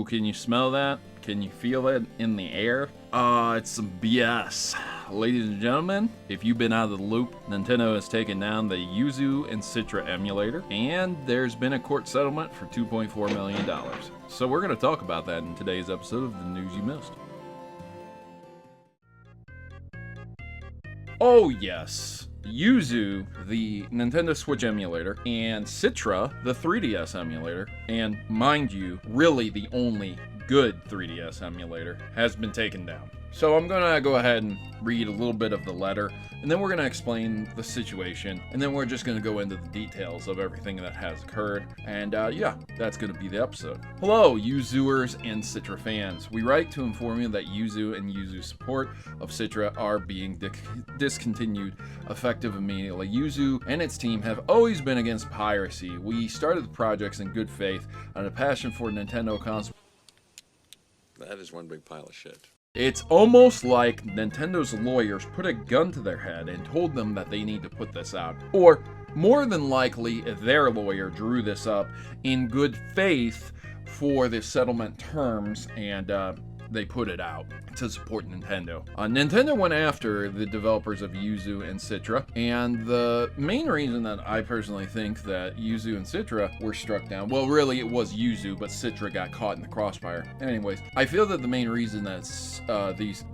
can you smell that? Can you feel it in the air? It's some BS. Ladies and gentlemen, if you've been out of the loop, Nintendo has taken down the Yuzu and Citra emulator, and there's been a court settlement for $2.4 million. So we're going to talk about that in today's episode of The News You Missed. Oh yes, Yuzu, the Nintendo Switch emulator, and Citra, the 3DS emulator, and mind you, really the only good 3DS emulator, has been taken down. So I'm gonna go ahead and read a little bit of the letter, and then we're gonna explain the situation, and then we're just gonna go into the details of everything that has occurred, and yeah, that's gonna be the episode. Hello, Yuzuers and Citra fans. We write to inform you that Yuzu and Yuzu support of Citra are being discontinued effective immediately. Yuzu and its team have always been against piracy. We started the projects in good faith and a passion for Nintendo consoles. That is one big pile of shit. It's almost like Nintendo's lawyers put a gun to their head and told them that they need to put this out. Or, more than likely, their lawyer drew this up in good faith for the settlement terms, and they put it out to support Nintendo. Nintendo went after the developers of Yuzu and Citra, and the main reason that I personally think that Yuzu and Citra were struck down, well, really it was Yuzu, but Citra got caught in the crossfire. Anyways, I feel that the main reason that these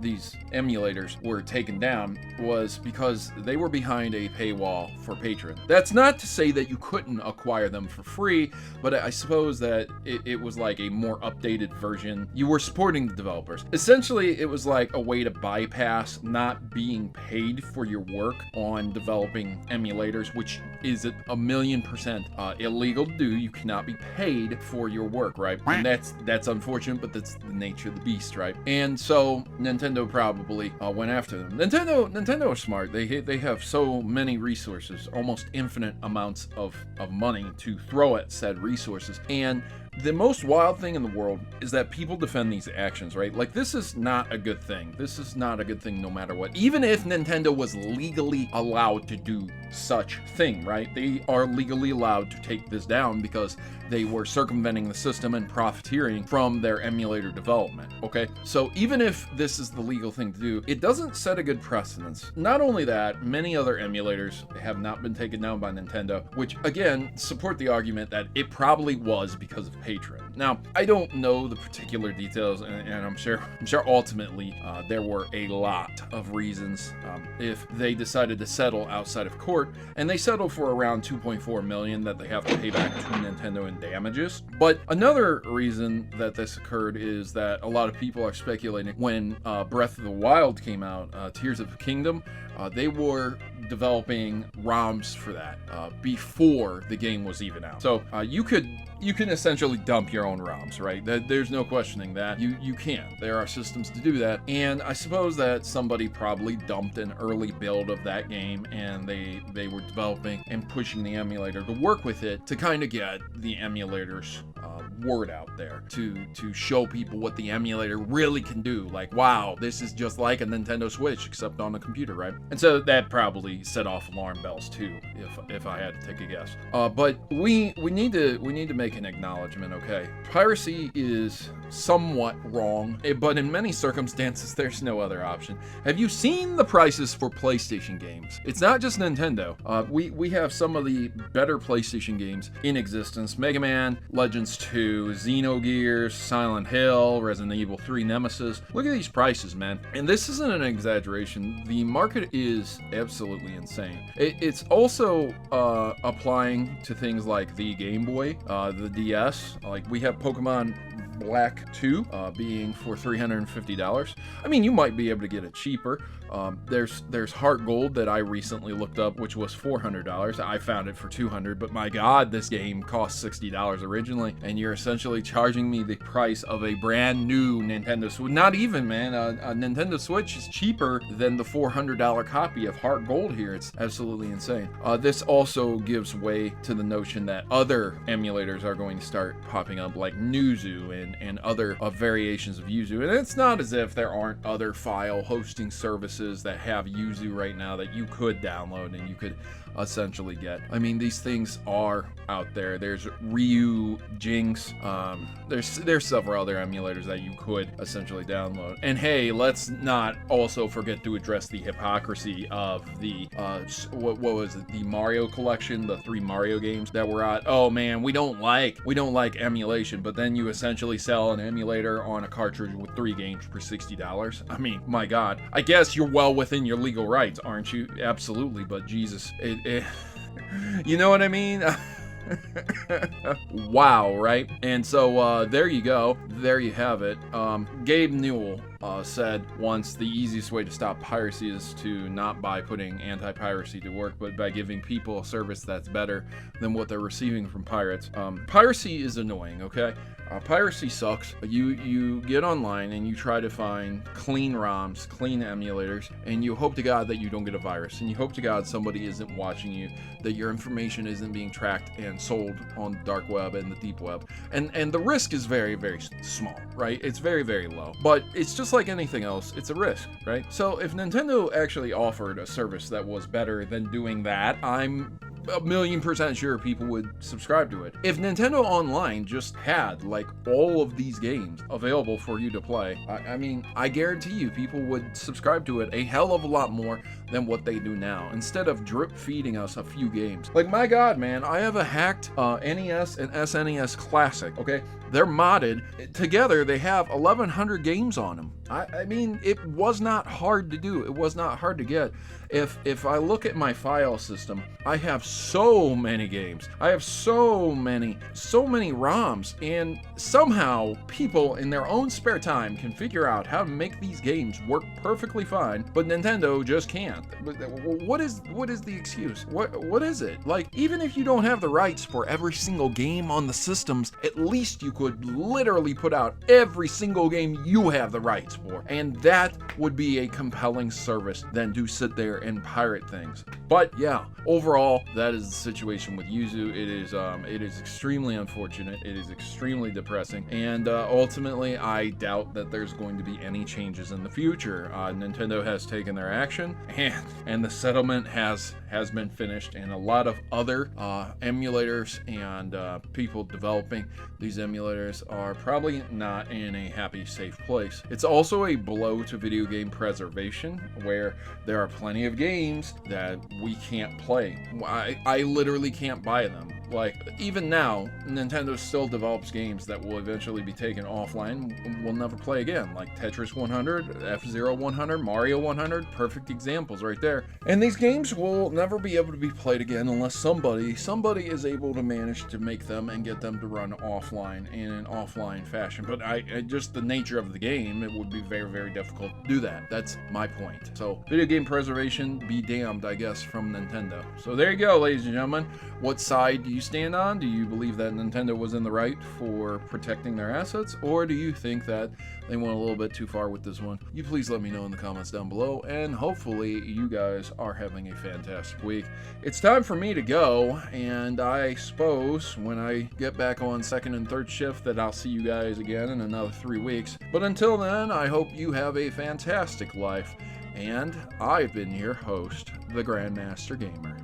emulators were taken down was because they were behind a paywall for patrons. That's not to say that you couldn't acquire them for free, but I suppose that it was like a more updated version. You were supporting the developers. Essentially, it was like a way to bypass not being paid for your work on developing emulators, which is 1,000,000% illegal to do. You cannot be paid for your work, right? And that's unfortunate, but that's the nature of the beast, right? And so Nintendo probably went after them. Nintendo is smart. They have so many resources, almost infinite amounts of money to throw at said resources. And the most wild thing in the world is that people defend these actions, right? Like, this is not a good thing. This is not a good thing no matter what. Even if Nintendo was legally allowed to do such thing, right? They are legally allowed to take this down because they were circumventing the system and profiteering from their emulator development, okay? So even if this is the legal thing to do, it doesn't set a good precedence. Not only that, many other emulators have not been taken down by Nintendo, which again, support the argument that it probably was because of Patron. Now, I don't know the particular details, and I'm sure ultimately there were a lot of reasons if they decided to settle outside of court, and they settled for around $2.4 million that they have to pay back to Nintendo in damages. But another reason that this occurred is that a lot of people are speculating when Breath of the Wild came out, Tears of the Kingdom, they were developing ROMs for that before the game was even out. So you can essentially dump your own ROMs, right? There's no questioning that. You can. There are systems to do that. And I suppose that somebody probably dumped an early build of that game, and they were developing and pushing the emulator to work with it to kind of get the emulator's word out there, to show people what the emulator really can do. Like, wow, this is just like a Nintendo Switch except on a computer, right? And so that probably set off alarm bells too, if I had to take a guess. But we need to make an acknowledgement, okay? Piracy is somewhat wrong, but in many circumstances there's no other option. Have you seen the prices for PlayStation games? It's not just Nintendo. We have some of the better PlayStation games in existence: Mega Man, Legends 2, Xenogears, Silent Hill, Resident Evil 3 Nemesis. Look at these prices, man. And this isn't an exaggeration. The market is absolutely insane. It's also applying to things like the Game Boy, the DS. Like, we have Pokemon Black 2 being for $350. I mean, you might be able to get it cheaper. There's Heart Gold that I recently looked up, which was $400. I found it for $200, but my God, this game cost $60 originally, and you're essentially charging me the price of a brand new Nintendo Switch. Not even, man. A Nintendo Switch is cheaper than the $400 copy of Heart Gold here. It's absolutely insane. This also gives way to the notion that other emulators are going to start popping up, like Yuzu and other variations of Yuzu. And it's not as if there aren't other file hosting services that have Yuzu right now that you could download and you could essentially get. I mean, these things are out there. There's Ryu, Jinx, there's several other emulators that you could essentially download. And hey, let's not also forget to address the hypocrisy of the what was it, the Mario collection, the 3 Mario games that were out. Oh man, we don't like emulation, but then you essentially sell an emulator on a cartridge with 3 games for $60. I mean, my god, I guess you're well within your legal rights, aren't you? Absolutely, but Jesus, you know what I mean? Wow, right? And so there you go. There you have it. Gabe Newell said once, the easiest way to stop piracy is to not by putting anti-piracy to work, but by giving people a service that's better than what they're receiving from pirates. Piracy is annoying, okay? Piracy sucks. You get online and you try to find clean ROMs, clean emulators, and you hope to God that you don't get a virus, and you hope to God somebody isn't watching you, that your information isn't being tracked and sold on the dark web and the deep web. And the risk is very, very small, right? It's very, very low. But it's just like anything else, it's a risk, right? So if Nintendo actually offered a service that was better than doing that, I'm 1,000,000% sure people would subscribe to it. If Nintendo Online just had like all of these games available for you to play, I mean, I guarantee you people would subscribe to it a hell of a lot more than what they do now, instead of drip feeding us a few games. Like, my god, man, I have a hacked NES and SNES Classic, okay? They're modded. Together, they have 1,100 games on them. I mean, it was not hard to do. It was not hard to get. If I look at my file system, I have so many games. I have so many ROMs, and somehow people in their own spare time can figure out how to make these games work perfectly fine, but Nintendo just can't. What is the excuse? What is it? Like, even if you don't have the rights for every single game on the systems, at least you could literally put out every single game you have the rights for, and that would be a compelling service than to sit there and pirate things. But yeah, overall, that is the situation with Yuzu. It is extremely unfortunate. It is extremely depressing, and ultimately, I doubt that there's going to be any changes in the future. Nintendo has taken their action, and the settlement has been finished, and a lot of other emulators and people developing these emulators are probably not in a happy, safe place. It's also a blow to video game preservation, where there are plenty of games that we can't play. I literally can't buy them. Like, even now, Nintendo still develops games that will eventually be taken offline and will never play again, like Tetris 100, F-Zero 100, Mario 100, perfect examples right there. And these games will never be able to be played again unless somebody is able to manage to make them and get them to run offline in an offline fashion. But I just the nature of the game, it would be very, very difficult to do that. That's my point. So, video game preservation, be damned, I guess, from Nintendo. So there you go, ladies and gentlemen. What side do you stand on? Do you believe that Nintendo was in the right for protecting their assets, or do you think that they went a little bit too far with this one? You please let me know in the comments down below, and hopefully you guys are having a fantastic week. It's time for me to go, and I suppose when I get back on second and third shift that I'll see you guys again in another 3 weeks. But until then, I hope you have a fantastic life, and I've been your host, the Grandmaster Gamer.